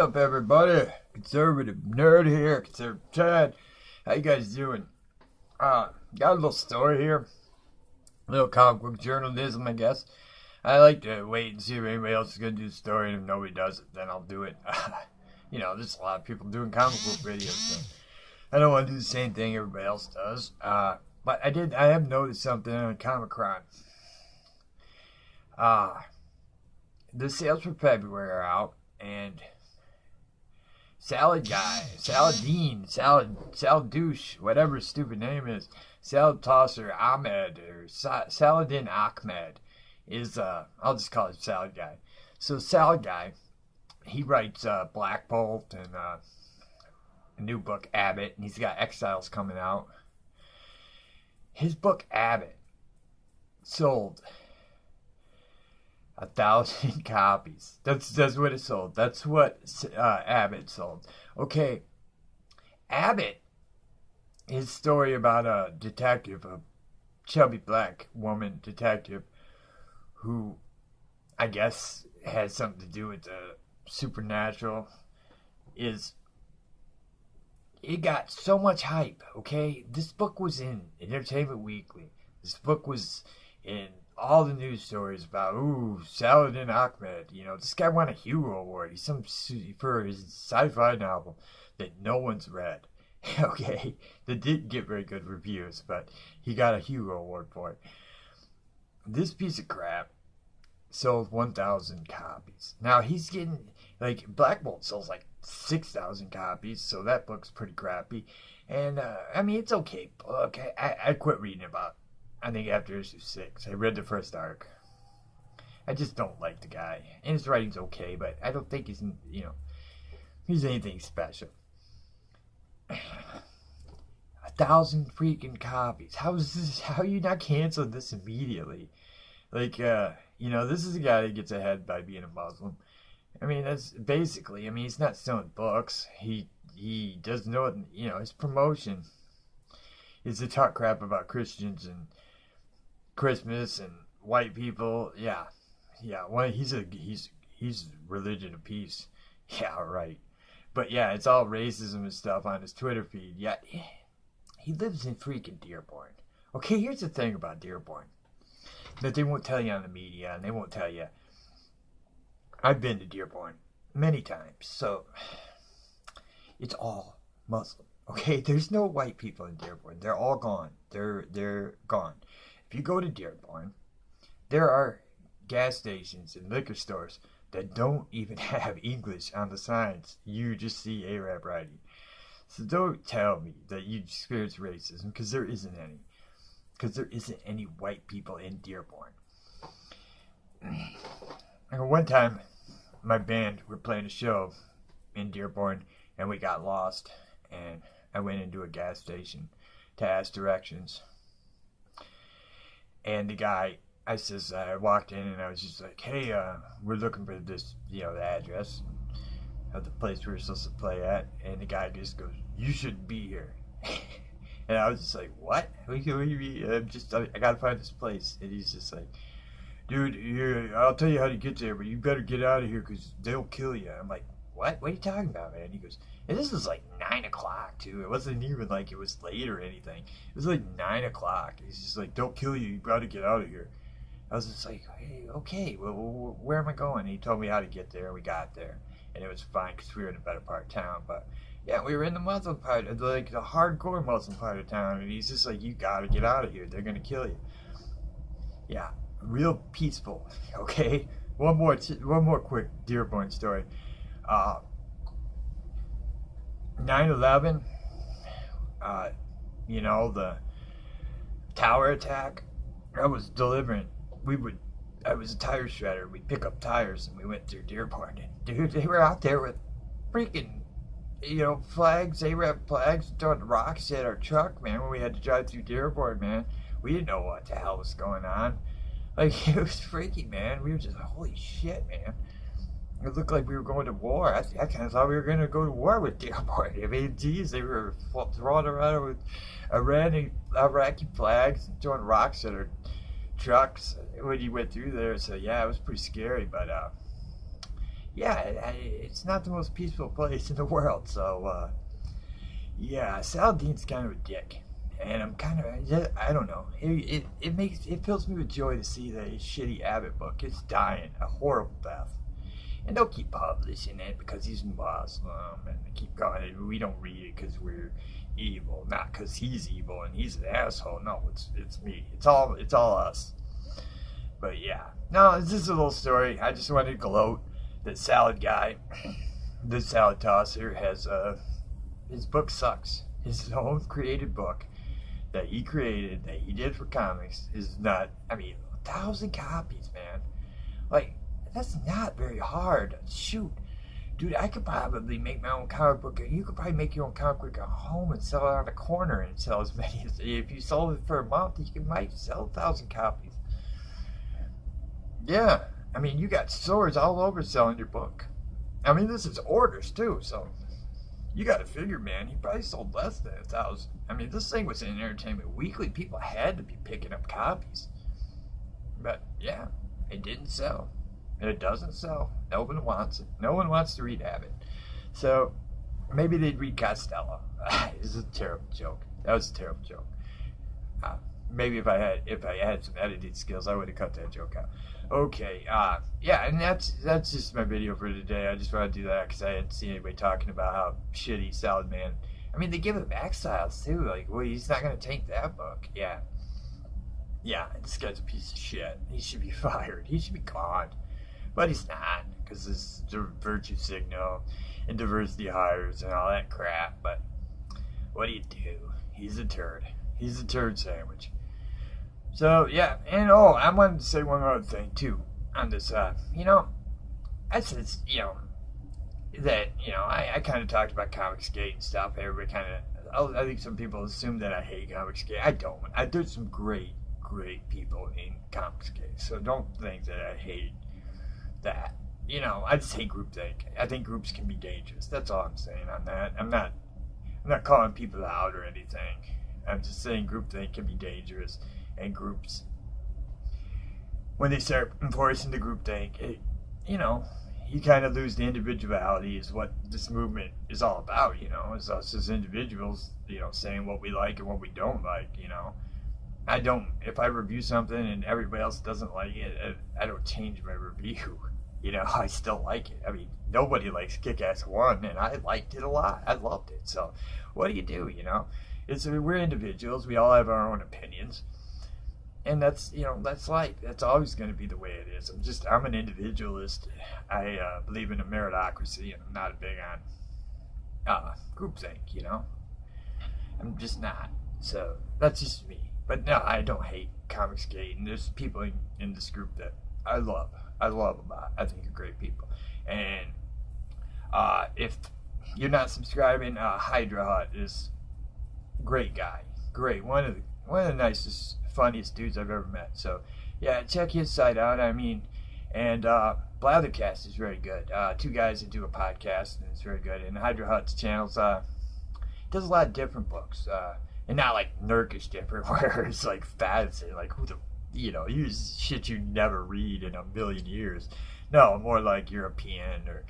Up everybody, conservative nerd here, conservative Chad. How you guys doing? Got a little story here, a little comic book journalism, I guess. I like to wait and see if anybody else is gonna do the story, and if nobody does it, then I'll do it. There's a lot of people doing comic book videos, so I don't want to do the same thing everybody else does. But I have noticed something on Comic-Con. The sales for February are out, and Salad Guy, Saladine, Salad Douche, whatever his stupid name is, Salad Tosser Ahmed, or Saladin Ahmed, is, I'll just call it Salad Guy. So Salad Guy, he writes Black Bolt and a new book, Abbott, and he's got Exiles coming out. His book, Abbott, sold 1,000 copies. That's what it sold. That's what Abbott sold. Okay, Abbott, his story about a detective, a chubby black woman detective, who I guess has something to do with the supernatural, it got so much hype. Okay, this book was in Entertainment Weekly. This book was in all the news stories about, Saladin Ahmed. This guy won a Hugo Award. He's for his sci-fi novel that no one's read. Okay, that didn't get very good reviews, but he got a Hugo Award for it. This piece of crap sold 1,000 copies. Now he's getting, Black Bolt sells 6,000 copies, so that book's pretty crappy. And it's okay book. I quit reading about, I think, after issue 6. I read the first arc. I just don't like the guy. And his writing's okay, but I don't think he's anything special. 1,000 freaking copies. How are you not canceling this immediately? This is a guy that gets ahead by being a Muslim. That's basically, he's not selling books. He doesn't know it, his promotion is to talk crap about Christians and Christmas and white people. Yeah. Well, he's religion of peace. Yeah, right. But yeah, it's all racism and stuff on his Twitter feed. Yeah, he lives in freaking Dearborn. Okay, here's the thing about Dearborn that they won't tell you on the media, and they won't tell you. I've been to Dearborn many times, so it's all Muslim. Okay, there's no white people in Dearborn. They're all gone. They're gone. If you go to Dearborn, there are gas stations and liquor stores that don't even have English on the signs. You just see Arab writing. So don't tell me that you experience racism, because there isn't any. Because there isn't any white people in Dearborn. And one time, my band were playing a show in Dearborn, and we got lost, and I went into a gas station to ask directions. And the guy, I walked in, and I was just like, hey, we're looking for this, the address of the place we were supposed to play at. And the guy just goes, you shouldn't be here. And I was just like, what? What do you mean? I gotta find this place. And he's just like, dude, I'll tell you how to get there, but you better get out of here because they'll kill you. I'm like, what? What are you talking about, man? He goes, and this was 9 o'clock, too. It wasn't even it was late or anything. It was 9 o'clock. He's just like, they'll kill you. You gotta get out of here. I was just like, hey, okay, well, where am I going? And he told me how to get there, and we got there. And it was fine because we were in a better part of town. But yeah, we were in the Muslim part, the hardcore Muslim part of town. And he's just like, you gotta get out of here. They're gonna kill you. Yeah, real peaceful. Okay, one more quick Dearborn story. 9/11. The tower attack. I was delivering. I was a tire shredder. We'd pick up tires, and we went through Dearborn. And dude, they were out there with freaking, flags, Arab flags, throwing rocks at our truck, man, when we had to drive through Dearborn, man. We didn't know what the hell was going on. It was freaky, man. We were just like, holy shit, man. It looked like we were going to war. I kind of thought we were going to go to war with Dearborn. Geez, they were throwing around with Iraqi flags and throwing rocks at our trucks when you went through there. So yeah, it was pretty scary. But yeah, it's not the most peaceful place in the world. So, yeah, Saladine's kind of a dick. And I'm kind of, I don't know. It fills me with joy to see that his shitty Abbott book is dying a horrible death. And they'll keep publishing it because he's Muslim, and they keep calling it. We don't read it because we're evil, not because he's evil and he's an asshole. No, it's me. It's all us. But yeah, no, it's just a little story. I just wanted to gloat that Salad Guy, the salad tosser, has his book sucks. His own created book that he created, that he did for comics, is not. I mean, 1,000 copies, man. Like, that's not very hard. Shoot, dude, I could probably make my own comic book. You could probably make your own comic book at home and sell it on the corner and sell as many as. If you sold it for a month, you might sell 1,000 copies. Yeah, I mean, you got stores all over selling your book. I mean, this is orders too, so you got to figure, man. He probably sold less than 1,000. I mean, this thing was in Entertainment Weekly. People had to be picking up copies. But yeah, it didn't sell. It doesn't sell. No one wants it. No one wants to read Abbott. So maybe they'd read Costello. This is a terrible joke. That was a terrible joke. Maybe if I had some editing skills, I would have cut that joke out. Okay. Yeah, and that's just my video for today. I just want to do that because I hadn't seen anybody talking about how shitty Salad Man. I mean, they give him exiles too. Like, well, he's not gonna take that book. Yeah. Yeah, this guy's a piece of shit. He should be fired. He should be gone. But he's not, because it's the virtue signal and diversity hires and all that crap. But what do you do? He's a turd. He's a turd sandwich. So, yeah, and I wanted to say one other thing, too, on this, I said, I kind of talked about Comicsgate and stuff. Everybody kind of, I think some people assume that I hate Comicsgate. I don't. There's some great people in Comicsgate, so don't think that I hate that. I just hate groupthink. I think groups can be dangerous. That's all I'm saying on that. I'm not calling people out or anything. I'm just saying groupthink can be dangerous, and groups, when they start enforcing the groupthink, you kind of lose the individuality. Is what this movement is all about. Is us as individuals, saying what we like and what we don't like. If I review something and everybody else doesn't like it, I don't change my review. I still like it. I mean, nobody likes Kick-Ass 1, and I liked it a lot. I loved it. So, what do you do, we're individuals. We all have our own opinions. And that's life. That's always going to be the way it is. I'm an individualist. I believe in a meritocracy, and I'm not big on groupthink, I'm just not. So, that's just me. But no, I don't hate Comicsgate, and there's people in this group that I love a lot. I think are great people. And if you're not subscribing, Hydra Hut is great guy. Great. One of the nicest, funniest dudes I've ever met. So yeah, check his site out. I mean, and Blathercast is very good. Two guys that do a podcast, and it's very good. And Hydra Hut's channels does a lot of different books. And not like nerdish different, where it's like fantasy, like who the, use shit you never read in a million years. No, more like European or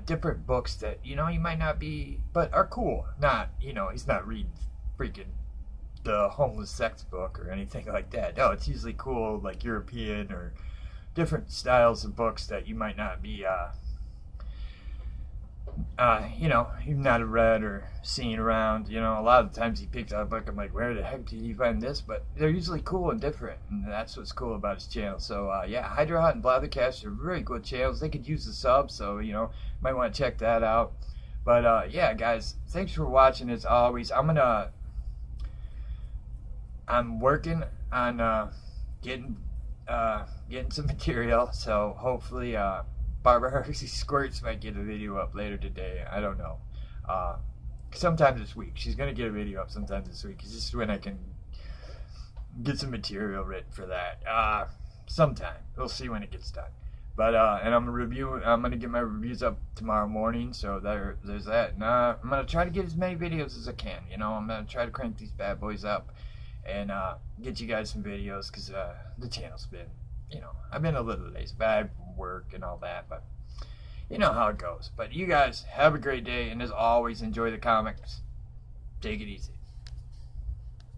different books that, you might not be, but are cool. Not, he's not reading freaking the homeless sex book or anything like that. No, it's usually cool, like European or different styles of books that you might not be, you've not read or seen around. A lot of the times he picks out a book, I'm like, where the heck did you find this? But they're usually cool and different, and that's what's cool about his channel. So, Hydra Hut and Blathercast are really good channels. They could use the sub, so, might want to check that out. But, guys, thanks for watching as always. I'm working on getting some material, so hopefully, Barbara Hershey Squirts might get a video up later today. I don't know. Sometime this week. She's going to get a video up sometime this week. It's just when I can get some material written for that. Sometime. We'll see when it gets done. But, and I'm going to get my reviews up tomorrow morning, so there's that. And I'm going to try to get as many videos as I can. I'm going to try to crank these bad boys up and get you guys some videos, because the channel's been, I've been a little lazy, but I work and all that, but You know how it goes. But you guys have a great day, and as always, enjoy the comics. Take it easy.